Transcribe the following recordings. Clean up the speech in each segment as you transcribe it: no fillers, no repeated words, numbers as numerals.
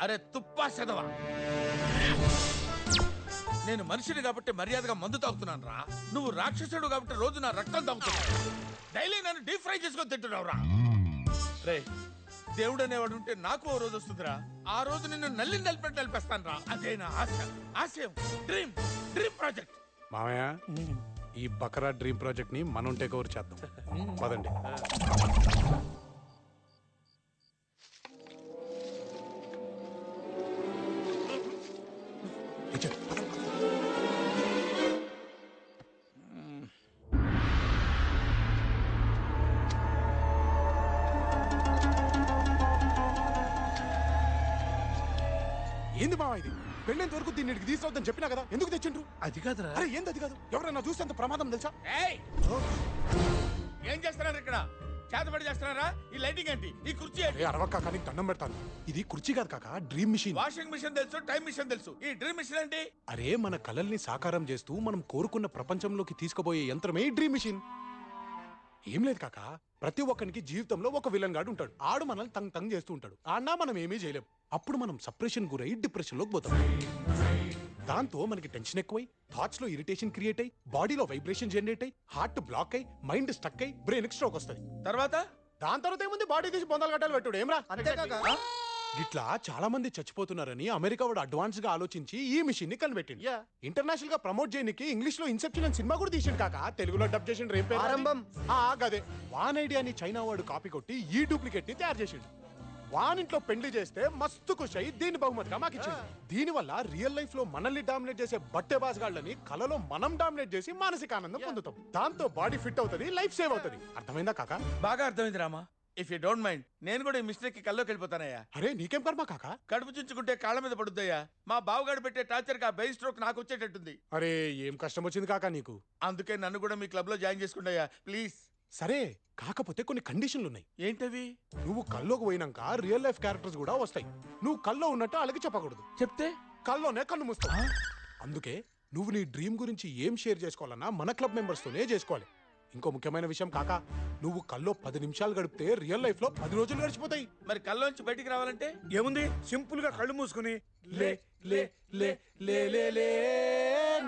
అరే తుప్పా చదవా, నేను మనిషిని కాబట్టి మర్యాదగా మందు తాగుతున్నాను రా. నువ్వు రాక్షసుడు కాబట్టి రోజు నా రక్తం తాగుతున్నావు. డైలీ నన్ను డీప్ ఫ్రై చేసుకొని తింటున్నావు రా. రే, దేవుడు అనేవాడు ఉంటే నాకు ఓ రోజు వస్తుందిరా. ఆ రోజు నిన్ను నలిపెట్టి నలిపేస్తాను రా. అదే నా ఆశ, ఆశయం, డ్రీమ్ ప్రాజెక్ట్. మామయ్య, ఈ బకరా డ్రీమ్ ప్రాజెక్ట్ ని మనం టేక్ ఓవర్ చేద్దాం. పదండి. ఏంది మావా ఇది? పెళ్ళేంత వరకు దీన్ని తీసుకురావద్దని చెప్పినా కదా, ఎందుకు తెచ్చిండ్రు? అది కాదురా. అరే ఏంది అది కాదు? ఎవరైనా చూస్తే అంత ప్రమాదం తెలుసా? ఏం చేస్తున్నారు ఇక్కడ? చేతబడి చేస్తున్నారా? ఈ లైటింగ్ ఏంటి? ఈ కుర్చీ ఏంటి? అరవక్క కానీ దండం పెడతాను. ఇది కుర్చీ కాదు కాక, డ్రీమ్ మిషన్. వాషింగ్ మిషన్ తెలుసు, టైం మిషన్ తెలుసు, ఈ డ్రీమ్ మిషన్ ఏంటి? అరే మన కలల్ని సాకారం చేస్తూ మనం కోరుకున్న ప్రపంచంలోకి తీసుకుపోయే యంత్రమే ఈ డ్రీమ్ మిషన్. ఏం లేదు కాక, ప్రతి ఒక్కరికి జీవితంలో ఒక విలన్ గాడు ఉంటాడు. ఆడు మనల్ని తంగ్ తంగ్ చేస్తూ ఉంటాడు. ఆడినా మనం ఏమీ చేయలేం. అప్పుడు మనం సప్రెషన్ గురై డిప్రెషన్ లోకి పోతాం. దాంతో మనకి టెన్షన్ ఎక్కువై, థాట్స్ లో ఇరిటేషన్ క్రియేట్ అయ్యి, బాడీలో వైబ్రేషన్ జనరేట్ అయ్యి, హార్ట్ బ్లాక్ అయ్యి, మైండ్ స్టక్ అయ్యి, బ్రెయిన్ స్ట్రోక్ వస్తుంది. దాని తర్వాత ఏముంది, బాడీ తీసి బొందలు గడ్డలు పెట్టుడు. ఏమ్రా? ఇట్లా చాలా మంది చచ్చిపోతున్నారని అమెరికా వాడు అడ్వాన్స్ గా ఆలోచించి ఈ మిషన్ ని కనిపెట్టింది. ఇంటర్నేషనల్ గా ప్రమోట్ చేయడానికి ఇంగ్లీష్ లో ఇన్సెప్షన్ అని సినిమా కూడా తీసిండు కాక, తెలుగులో డబ్ చేసిండు. రేపు ఆరంభం గదే. వాన్ ఐడియాని చైనా వాడు కాపీ కొట్టి ఈ డూప్లికేట్ ని తయారు చేసిండు. వానింట్లో పెళ్లి చేస్తే మస్తు ఖుషి అయ్యి దీన్ని బహుమతిగా మాకు ఇచ్చింది. దీని వల్ల రియల్ లైఫ్ లో మనల్ని డామినేట్ చేసే బట్టే బాస్గాళ్ళని కలలో మనం డామినేట్ చేసి మానసిక ఆనందం పొందుతాం. దాంతో బాడీ ఫిట్ అవుతుంది, లైఫ్ సేవ్ అవుతుంది. అర్థమైందా కాక? బాగా అర్థమైంది Rama. If you don't mind, నేను కూడా ఈ మిస్టేక్ కి కల్లోకి వెళ్ళిపోతానయ్యా. అరే నీకేం కర్మ కాక? కడుపు చుంచుకుంటే కాళ్ళ మీద పడుద్దయ్యా. మా బావగాడు పెట్టే టార్చర్ కి ఆ బెయిన్ స్ట్రోక్ నాకు వచ్చేటట్టుంది. అరే ఏం కష్టం వచ్చింది కాక నీకు? అందుకే నన్ను కూడా మీ క్లబ్ లో జాయిన్ చేసుకుంటాయా ప్లీజ్. సరే, కాకపోతే కొన్ని కండిషన్లు ఉన్నాయి. ఏంటవి? నువ్వు కల్లోకి పోయినాక రియల్ లైఫ్ క్యారెక్టర్స్ కూడా వస్తాయి. నువ్వు కల్లో ఉన్నట్టు వాళ్ళకి చెప్పకూడదు. చెప్తే కల్లోనే కన్ను మూస్తావు. అందుకే నువ్వు నీ డ్రీమ్ గురించి ఏం షేర్ చేసుకోవాలన్నా మన క్లబ్ మెంబర్స్ తోనే చేసుకోవాలి. ఇంకో ముఖ్యమైన విషయం కాక, నువ్వు కల్లో 10 నిమిషాలు గడిపితే రియల్ లైఫ్ లో 10 రోజులు గడిచిపోతాయి. మరి కల్లోంచి బయటికి రావాలంటే ఏముంది, సింపుల్ గా కళ్ళు మూసుకుని లే లే లే లే లే లే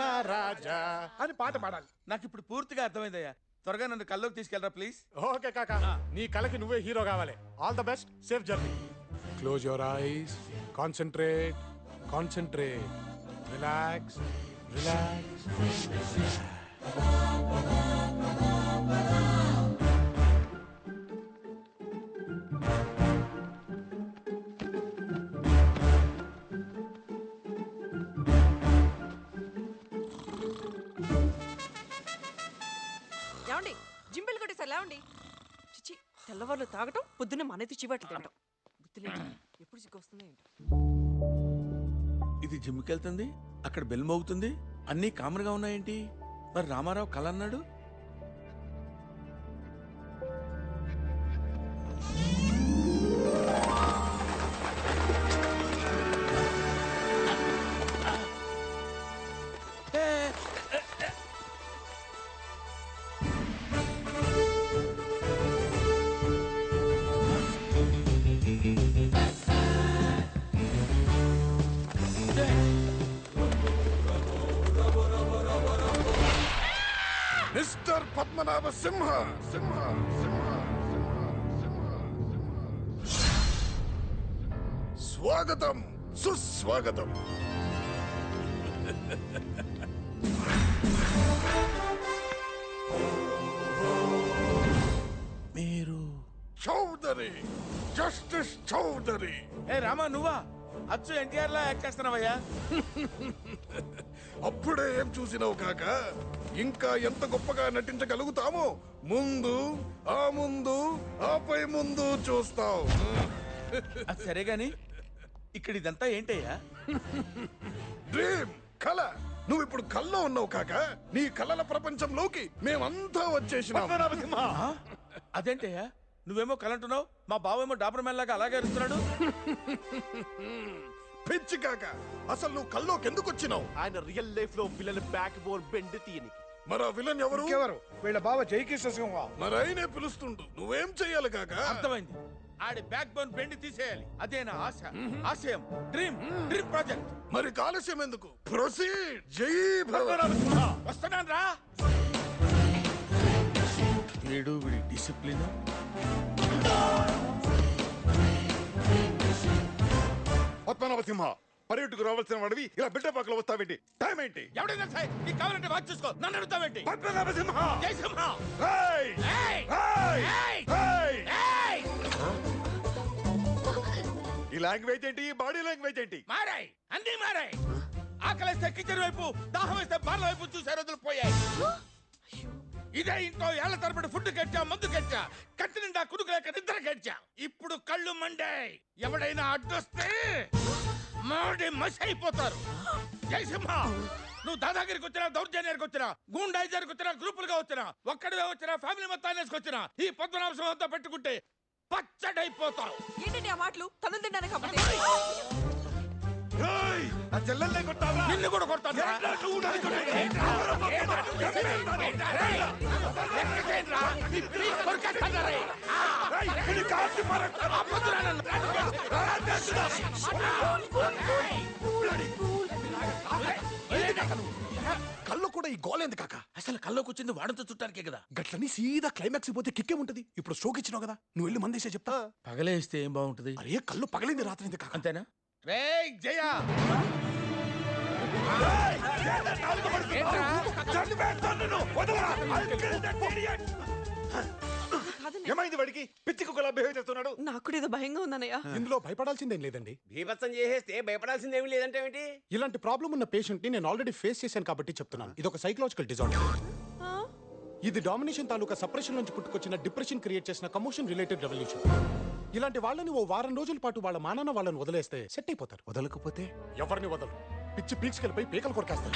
నా రాజా అని పాట పాడాలి. నాకు ఇప్పుడు పూర్తిగా అర్థమైందయ్యా. త్వరగా నన్ను కల్లోకి తీసుకెళ్ళరా ప్లీజ్. ఓకే కాక, నీ కలకి నువ్వే హీరో కావాలి. All the best, safe journey. Close your eyes, concentrate, concentrate, relax, relax. లేవండి, జింబిల్ కొట్టేసారు. లేవండి. చిచ్చి, తెల్లవాళ్ళు తాగటం, పొద్దున్నే మనైతే చివాట్లు తింటాం. బుద్ధిలేదు, ఎప్పుడు సిగ్గు వస్తుంది ఏంటి? ఇది జిమ్కి వెళ్తుంది, అక్కడ బెల్ మోగుతుంది, అన్నీ కామన్ గా ఉన్నాయేంటి? మరి రామారావు కల అన్నాడు. మిస్టర్ పద్మనాభ సింహ, సింహ, సింహ, స్వాగతం, సుస్వాగతం. మీరు చౌదరి, జస్టిస్ చౌదరి. ఏ రామా, నువ్వా? అచ్చు ఎన్టీఆర్ లా యాక్ట్ చేస్తున్నావయ్యా. అప్పుడే ఏం చూసినావు కాక, ఇంకా ఎంత గొప్పగా నటించగలుగుతామో ముందు ఆపై ముందు చూస్తావు. అది సరే గాని, ఇక్కడ ఇదంతా ఏంటయ్యా? డ్రీమ్, కళ. నువ్వు ఇప్పుడు కల్లో ఉన్నావు కాక, నీ కళల ప్రపంచంలోకి మేమంతా వచ్చేసినాం. అదేంటయ్యా, నువ్వేమో కలంటున్నావు, మా బావేమో డాబర్ మ్యాన్ లాగా అలాగే అరుస్తున్నాడు. పిచ్చి కాక, అసలు నువ్వు కల్లోకి ఎందుకు వచ్చినావు? ఆయన రియల్ లైఫ్ లో విలన్ బ్యాక్ బోన్ బెండ్ తీయనికి. మరి ఆ విలన్ ఎవరు? వీళ్ళ బావ జైకిష్ణ సింహ. మరి ఆయనే పిలుస్తుండు, నువ్వేం చెయ్యాలి కాక? అర్థమైంది. ఆడి బ్యాక్ బోన్ బెండ్ తీసేయాలి. అదే నా ఆశ, ఆశయం, డ్రీమ్ ప్రాజెక్ట్. మరి ఆలస్యం ఎందుకు? ప్రొసీడ్. జై భవ. వస్తున్నాను రా. వీడు వీడి డిసిప్లిన్. పద్మనాభ సింహ, పర్యటకు రావాల్సిన వాడివి ఇలా బిడ్డ పక్కల వస్తావేంటి? టైం ఏంటి? ఎవడైనా సరే నీకు కావాలంటే వాచ్ చూసుకో, నన్ను అడుగుతావేంటి? పద్మనాభ సింహ! జై సింహ. ఏయ్! ఏయ్! ఏయ్! ఏయ్! ఏయ్! ఏయ్! ఈ లాంగ్వేజ్ ఏంటి? ఈ బాడీ లాంగ్వేజ్ ఏంటి? మారాయి, అన్నీ మారాయి. ఆకలిస్తే కిచెన్ వైపు, దాహం వేస్తే బార్ల వైపు చూసే రోజులు పోయాయి. ఇదే ఇంట్లో ఏళ్ల తరబడి ఫుడ్ కట్టా, మందు కట్టా, కత్తి నిండా కుడుకులేక నిద్ర కట్టా. ఇప్పుడు కళ్ళు మండే. ఎవడైనా అడ్డొస్తే మాడి మసి అయిపోతారు. జయసింహ, నువ్వు దాదాగిరికి వచ్చినా, దౌర్జన్యానికి వచ్చినా, గూండాయిజానికి వచ్చినా, గ్రూపులుగా వచ్చినా, ఒక్కడివే వచ్చినా, ఫ్యామిలీ మొత్తాన్ని వేసుకొచ్చినా, ఈ పద్మనాభ సింహంతో పెట్టుకుంటే పచ్చడైపోతావు. ఏంటండి ఆ మాటలు? తను తిన్నాను కాబట్టి ఏయ్! ఆ చెల్లెల్నే కొట్టావా? నిన్ను కూడా కొడతాను. ఏంట్రా నువ్వు నన్ను కొట్టేది? ఏయ్! ఇది కాల్చి పారేస్తాను. కళ్ళు కూడా ఈ గోలేంది కాక? అసలు కల్లోకి వచ్చింది వాడంతో చుట్టానికే కదా. గట్లని సీదా క్లైమాక్స్ పోతే కిక్కే ఉంటది. ఇప్పుడు స్ట్రోక్ ఇచ్చినావు కదా, నువ్వు వెళ్ళి మందేసే చెప్తా. పగలేస్తే ఏం బాగుంటది? అరే కళ్ళు పగలింది రాత్రి కాక. అంతేనా? రేయ్ జయ, కాదండి, ఏమైంది వాడికి? పిచ్చి కుక్కలా బిహేవ్ చేస్తున్నాడు. నాకు కూడా ఏదో భయంగా ఉందన్నయ్య. ఇందులో భయపడాల్సిందేం లేదండి. బీభత్సం చేసేస్తే భయపడాల్సిందేమీ లేదంటే ఏంటి? ఇలాంటి ప్రాబ్లం ఉన్న పేషెంట్ ని నేను ఆల్రెడీ ఫేస్ చేశాను కాబట్టి చెప్తున్నాను. ఇది ఒక సైకలాజికల్ డిజార్డర్. ఆ? ఇది డామినేషన్ తాలూకా సప్రెషన్ నుంచి పుట్టుకొచ్చిన డిప్రెషన్ క్రియేట్ చేసిన కమోషన్ రిలేటెడ్ రెవల్యూషన్. ఇలాంటి వాళ్ళని ఓ వారం రోజుల పాటు వాళ్ళ మానాన వాళ్ళని వదిలేస్తే సెట్ అయిపోతారు. వదలకపోతే ఎవరిని వదలు, పిచ్చి పీక్స్కెళ్ళిపోయి పీకలు కొరికేస్తారు.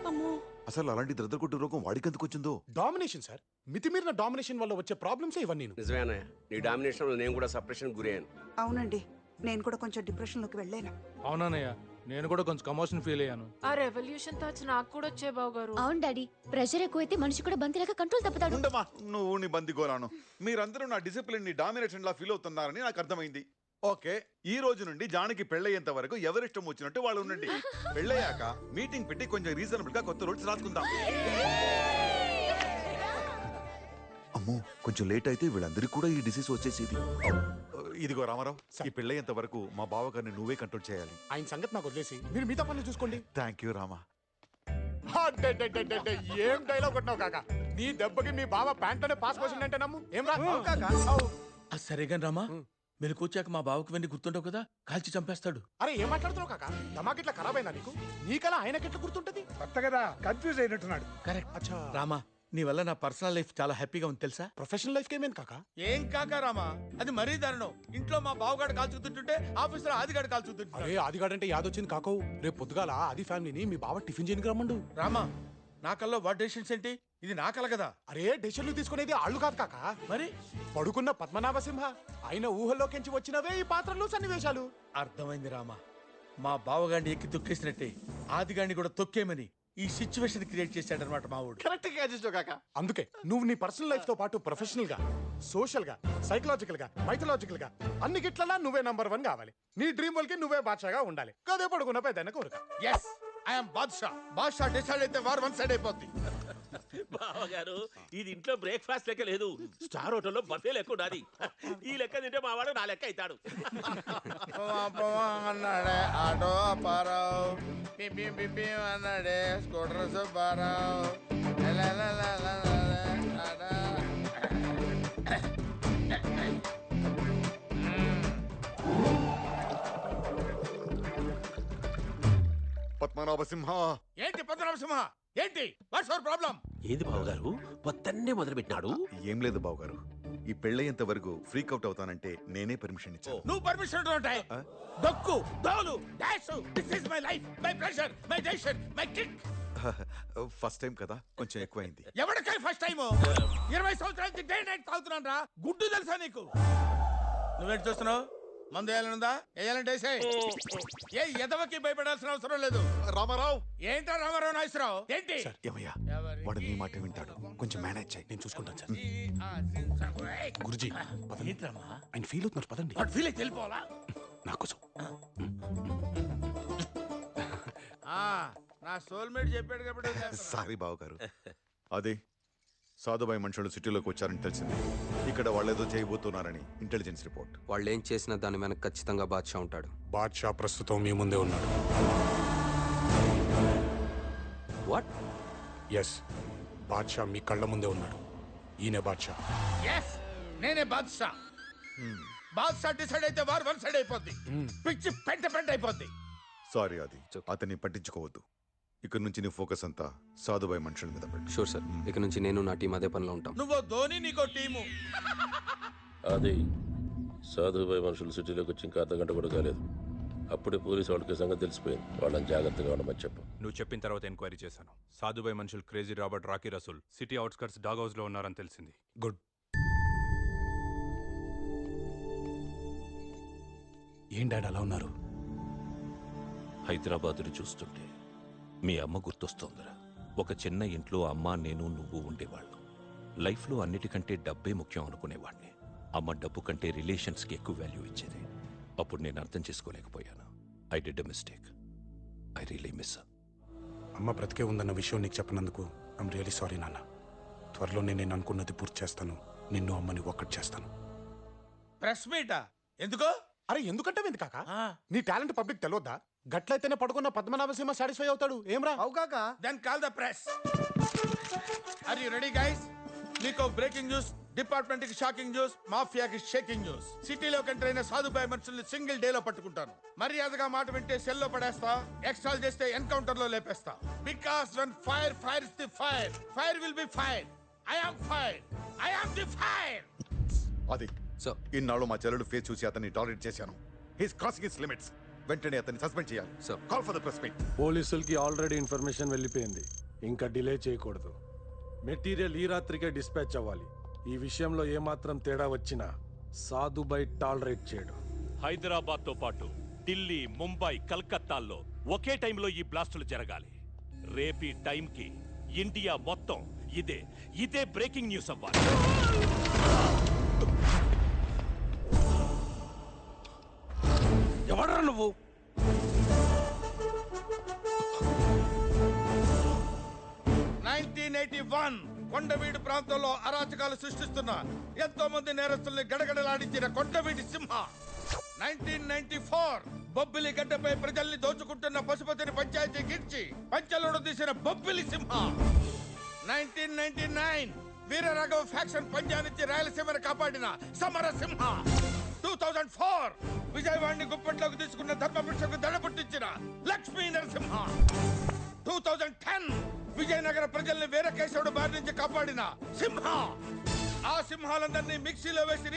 అమ్మో, అసలు అలాంటి ద్రదకొట్టు రోగం వాడికెందుకు వచ్చిందో? డామినేషన్ సార్, మితిమీరిన డామినేషన్ వల్ల వచ్చే ప్రాబ్లమ్స్ ఇవన్నీ. నిజమేనా? నీ డామినేషన్ లో నేను కూడా సప్రెషన్ గురయ్యాను. అవునండి, నేను కూడా కొంచెం డిప్రెషన్ లోకి వెళ్ళాను. అవునన్నయ్య, నేను కూడా కొంచెం కమోషన్ ఫీల్ అయ్యాను. ఆ రెవల్యూషన్ థాట్స్ నాకు కూడా వచ్చే బావు గారు. అవును డాడీ, ప్రెషర్ ఎక్కువైతే మనిషి కూడా బంతిలాగా కంట్రోల్ తప్పుతాడు. ఉండమా నువ్వు నీ బందిగోరాను. మీరందరూ నా డిసిప్లిన్ ని డామినేషన్ లా ఫీల్ అవుతున్నారని నాకు అర్థమైంది. ఓకే, ఈ రోజు నుండి జానకి పెళ్ళయ్యేంత వరకు ఎవరిష్టం వచ్చినట్టు వాళ్ళు ఉండండి. పెళ్ళయ్యాక మీటింగ్ పెట్టి కొంచెం రీజనబుల్ గా కొత్త రూల్స్ రాసుకుందాం. అమ్మో, కొంచెం లేట్ అయితే వీళ్ళందరికీ కూడా ఈ డిసీజ్ వచ్చేసేది. ఇదిగో రామారావు, ఈ పెళ్ళయ్యేంత వరకు మా బావగారిని నువ్వే కంట్రోల్ చేయాలి. ఆయన సంగతి నాకు వదిలేసి మీరు మిగతా పనులు చూసుకోండి. Thank you Rama. ఏం డైలాగ్ కొట్టినావు కాక? నీ దెబ్బకి మీ బావ ప్యాంట్ లోనే పాస్ పోసింది అంటే నమ్ము. ఏం రా సరేగా రామా, మీరు కూర్చాక మా బావకు వెండి గుర్తుండవు కదా, కాల్చి చంపేస్తాడు. అరే ఏం మాట్లాడుతున్నావు కాక? దమాకిట్లా ఖరాబ్ అయిందా నీకు? నీకలా ఆయనకెట్లా గుర్తుంటది? కొత్త కదా, కన్ఫ్యూజ్ అయినట్టున్నాడు. కరెక్ట్. అచ్చా, రామా, నీ వల్ల నా పర్సనల్ లైఫ్ చాలా హ్యాపీగా ఉంది తెలుసా? ప్రొఫెషనల్ లైఫ్ ఏమేంది కాక? ఏం కాక రామా, అది మరీ దారుణం. ఇంట్లో మా బావగాడు కాల్చుతుంటే ఆఫీసులో ఆదిగాడు కాల్చుతుంటే. అరే ఆదిగాడంటే యాదొచ్చింది కాకవు. రేపు పొద్దుగాల ఆది ఫ్యామిలీని మీ బావ టిఫిన్ చేయడానికి రమ్మండు. రామా, నా కల్లో వాట్ డెసిషన్స్ ఏంటి? ఇది నా కల కదా. అరే డెసిషన్లు తీసుకునేది ఆళ్ళు కాదు కాక, మరి పడుకున్న పద్మనాభ సింహ. ఆయన ఊహల్లోకించి వచ్చినవే ఈ పాత్రలు సన్నివేశాలు. అర్థమైంది రామా, మా బావగాడిని ఎక్కి తొక్కేసినట్టే ఆదిగాడిని కూడా తొక్కేమని ఈ సిచ్యువేషన్ క్రియేట్ చేశాడనమాట మా ఊడు. కరెక్ట్ గా చేసావు కాక. అందుకే నువ్వు నీ పర్సనల్ లైఫ్ తో పాటు ప్రొఫెషనల్ గా, సోషల్ గా, సైకలాజికల్ గా, మైథలాజికల్ గా అన్ని గిట్లలా నువ్వే నంబర్ 1 కావాలి. నీ డ్రీమ్ వల్కి నువ్వే బాద్షాగా ఉండాలి. కదే పడుకున్న పెద్ద కోరిక. Yes, I'm Badshah. Badshah decide అయితే వార్ వన్ సైడ్ అయిపోద్ది. బావగారు, ఇది ఇంట్లో బ్రేక్ఫాస్ట్ లెక్క లేదు, స్టార్ హోటల్లో బఫే లెక్క ఉండాలి. ఈ లెక్క తింటే మా వాడు నా లెక్క అవుతాడు. అన్నాడే ఆటో అప్పారావు, పిపి పిపి అన్నాడే స్కూటర్ సుబ్బారావు. పద్మనాభ సింహ, ఏంటి పద్మనాభ సింహ? ఏంటి? What's your problem? ఏంది బావగారు, పొద్దున్నే మొదలు పెట్టినాడు? ఏం లేదు బావగారు, ఈ పెళ్ళయ్యేంత వరకు ఫ్రీక్ అవుట్ అవుతానంటే నేనే పర్మిషన్ ఇచ్చాను. నువ్వు పర్మిషన్ ఉంటాయి. దక్కు దోలు డాష్, this is my life, my pressure, my decision, my kick. First time కదా, కొంచెం ఎక్కువైంది. ఎవరికై ఫస్ట్ టైం? 20 సంవత్సరాల నుంచి డే నైట్ తాగుతున్నాను రా. గుడ్డు తెలుసా నీకు? నువ్వేంటి చూస్తున్నావు? మందు వేయాలనుందా? వేయాలంటే ఏ ఎదవకి భయపడాల్సిన అవసరం లేదు. రామారావు, ఏంటా రామారావు నాగేశ్వరరావు? ఏంటి? ఏమయ్యా, వాడు నీ మాట వింటాడు. కొంచెం మేనేజ్ చేయి, నేను చూసుకుంటాను సార్. గురుజీ పదండి. ఆయన ఫీల్ అవుతున్నారు, పదండి. ఫీల్ అయితే వెళ్ళిపోవాలా? నాకోసం. నా సోల్మేట్ చెప్పాడు కాబట్టి వదిలేస్తున్నా. సారీ బావగారు. అదే సాధుబాయి మనుషులు సిటీలోకి వచ్చారని తెలిసింది. ఇక్కడ వాళ్ళు ఏదో చేయబోతున్నారని ఇంటెలిజెన్స్ రిపోర్ట్. వాళ్ళు ఏం చేసినా దాని వెనక ఖచ్చితంగా బాద్షా ఉంటాడు. బాద్షా ప్రస్తుతం మీ ముందే ఉన్నాడు. వాట్? ఎస్, బాద్షా మీ కళ్ళ ముందే ఉన్నాడు. ఈయనే బాద్షా. ఎస్, నేనే బాద్షా. బాద్షా డిసైడ్ అయితే వార్ వన్ సైడ్ అయిపోద్ది. పిచ్చి పెంట అయిపోద్ది. సారీ అది, అతన్ని పట్టించుకోవద్దు. ఇక్కడ నుంచి నీ ఫోకస్ అంతా సాధుబాయి మనుషుల మీద పెట్టు. షూర్ సార్, ఇక్కడ నుంచి నేను నా టీం అదే పనిలో ఉంటాం. నువ్వు ధోని, నీకో టీము. అది సాధుబాయి మనుషులు సిటీలోకి వచ్చి ఇంకా అర్ధగంట కూడా కాలేదు. అప్పుడే పోలీసు వాళ్ళకి సంగతి తెలిసిపోయింది. వాళ్ళని జాగ్రత్తగా ఉండమని చెప్పు. నువ్వు చెప్పిన తర్వాత ఎంక్వైరీ చేశాను. సాధుబాయి మనుషులు crazy Robert, Rocky Rasool city outskirts dog house లో ఉన్నారని తెలిసింది. గుడ్. ఏం డాడ్ అలా ఉన్నారు? హైదరాబాదుని చూస్తుంటే మీ అమ్మ గుర్తొస్తోందిరా. ఒక చిన్న ఇంట్లో అమ్మ, నేను, నువ్వు ఉండేవాళ్ళం. లైఫ్లో అన్నిటికంటే డబ్బే ముఖ్యం అనుకునేవాడిని. అమ్మ డబ్బు కంటే రిలేషన్స్కి ఎక్కువ వాల్యూ ఇచ్చేది. అప్పుడు నేను అర్థం చేసుకోలేకపోయాను. I did a mistake. I really miss. అమ్మ బ్రతికే ఉందన్న విషయం నీకు చెప్పినందుకు ఐమ్ రియలీ సారీ నాన్న. త్వరలోనే నేను అనుకున్నది పూర్తి చేస్తాను. నిన్ను అమ్మని ఒక్కటి చేస్తాను. ప్రెస్ మీటా? ఎందుకో? అరే ఎందుకంటే ఎందుకు కాక? నీ టాలెంట్ పబ్లిక్ తెలియద్దా? గట్లయితేనే పడుకున్న పద్మనాభసింహ సాటిస్ఫై అవుతాడు. ఏమ్రా? అవు కాక. Then call the press. Are you ready guys? మీకు బ్రేకింగ్ న్యూస్, డిపార్ట్మెంట్ కి షాకింగ్ న్యూస్, మాఫియాకి షేకింగ్ న్యూస్. సిటీలోకి ఎంటర్ అయిన సాధుబాయి మనుషుల్ని సింగిల్ డే లో పట్టుకుంటాను. మర్యాదగా మాట వింటే సెల్లో పడేస్తా, ఎక్స్ట్రాల్ చేస్తే ఎన్కౌంటర్ లో లేపేస్తా. Because when fire is the fire will be fire. I am the fire. అది ఇన్నాళ్ళు మా చెల్లెలు ఫేస్ చూసి అతన్ని టాలరేట్ చేశాను. He's crossing his limits. వెంటనే అతన్ని సస్పెండ్ చేయాలి. Call for the press meet. పోలీసులకి ఆల్రెడీ ఇన్ఫర్మేషన్ వెళ్ళిపోయింది. ఇంకా డిలే చేయకూడదు. మెటీరియల్ ఈ రాత్రికే డిస్పాచ్ అవ్వాలి. ఈ విషయంలో ఏమాత్రం తేడా వచ్చినా సాధుబాయి టాలరేట్ చేయడు. హైదరాబాద్ తో పాటు ఢిల్లీ, ముంబై, కలకత్తాల్లో ఒకే టైంలో ఈ బ్లాస్టులు జరగాలి. రేపీ టైంకి ఇండియా మొత్తం ఇదే బ్రేకింగ్ న్యూస్ అవ్వాలి. ఎవడరా నువ్వు? కొండవీడు ప్రాంతంలో అరాచకాలు సృష్టిస్తున్న ఎంతో మంది నేరస్తుల్ని గడగడలాడించిన కొండవీడి సింహ. 1994 బొబ్బిలి గడ్డపై ప్రజల్ని దోచుకుంటున్న పశుపతిని పంచాయతీ గిడ్చి పంచలోడు తీసిన బొబ్బిలి సింహ. 1999 వీరరాఘవ ఫ్యాక్షన్ పంజానిచ్చి రాయలసీమను కాపాడిన సమరసింహ. 2004 విజయవాడిని గుప్పట్లోకి తీసుకున్న ధర్మపురుషకు దడ పుట్టించిన లక్ష్మీ నరసింహ. 2010 విజయనగర ప్రజల్ని వీరకేశవుడు బారి నుంచి కాపాడిన సింహ. ఆ సింహాలందరినీ మిక్సీలో వేసి